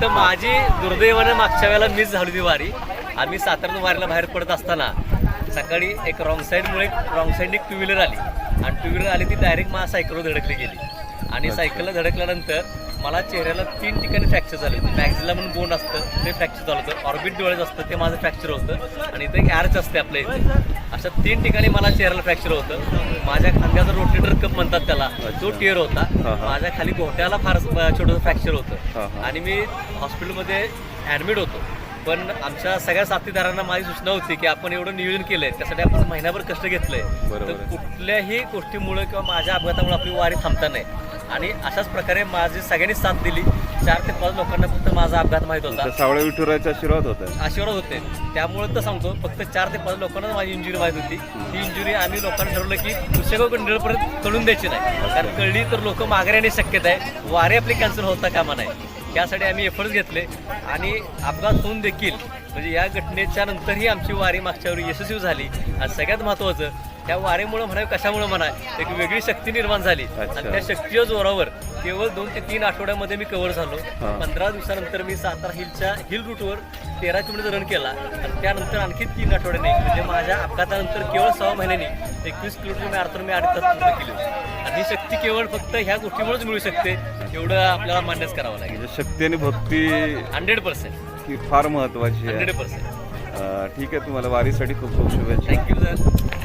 तर माझी दुर्दैवाने मागच्या वेळेला मिस झाली ती वारी. आम्ही साताऱ्यातून वारीला बाहेर पडत असताना सकाळी एक रॉंग साईडने एक टू व्हीलर आली आणि टू व्हीलर आली ती डायरेक्ट माझ्या सायकलवर धडकली गेली आणि सायकलला धडकल्यानंतर मला चेहऱ्याला 3 ठिकाणी फ्रॅक्चर झाले होते. मॅक्झिला म्हणून बोन असतं ते फ्रॅक्चर झालं होतं, ऑर्बिट डोळ्यात असतं ते माझं फ्रॅक्चर होतं आणि इथं एक ॲर्च असते आपल्या इथे. अशा 3 ठिकाणी मला चेहऱ्याला फ्रॅक्चर होतं. माझ्या खांद्याचा रोटेटर कप म्हणतात त्याला, तो टिअर होता. माझ्या खाली घोट्याला फार छोटंसं फ्रॅक्चर होतं आणि मी हॉस्पिटलमध्ये ॲडमिट होतो. पण आमच्या सगळ्या साथीदारांना माझी सूचना होती की आपण एवढं नियोजन केलंय, त्यासाठी आपण महिनाभर कष्ट घेतलंय, तर कुठल्याही गोष्टीमुळे किंवा माझ्या अपघातामुळे आपली वारी थांबता नाही. आणि अशाच प्रकारे माझी सगळ्यांनी साथ दिली. 4 ते 5 लोकांना फक्त माझा अपघात माहीत होता, सावळे विठुरायाचे आशीर्वाद होते. त्यामुळे तर सांगतो फक्त 4 ते 5 लोकांना माझी इंजुरी माहीत होती. ती इंजुरी आम्ही लोकांना ठरवलं की पुस्तकाकडे निळपर्यंत कळून द्यायची नाही, कारण कळली तर लोक माघारी येण्याची शक्यता आहे, वारी आपली कॅन्सल होता कामा नाही. त्यासाठी आम्ही एफर्ट्स घेतले आणि अपघात होऊन देखील म्हणजे या घटनेच्या नंतरही आमची वारी मागच्या वेळी यशस्वी झाली. आणि सगळ्यात महत्त्वाचं त्या वारीमुळे म्हणा कशामुळे म्हणा एक वेगळी शक्ती निर्माण झाली आणि त्या शक्तीच्या जोरावर केवळ 2 ते 3 आठवड्यामध्ये मी कव्हर झालो. 15 दिवसानंतर मी सातारा हिल रूटवर 13 किलोमीटर रन केला आणि त्यानंतर आणखी 3 आठवड्याने म्हणजे माझ्या अपघातानंतर केवळ 6 महिन्यांनी 21 किलोमीटर मॅरेथॉन मी 8 तास पूर्ण केली. आणि ही शक्ती केवळ फक्त ह्या गोष्टीमुळेच मिळू शकते, एवढं आपल्याला मान्यच करावं लागेल. शक्ती आणि भक्ती 100% ही फार महत्वाची आहे. 100%. ठीक आहे, तुम्हाला वारीसाठी खूप खूप शुभेच्छा. Thank you sir.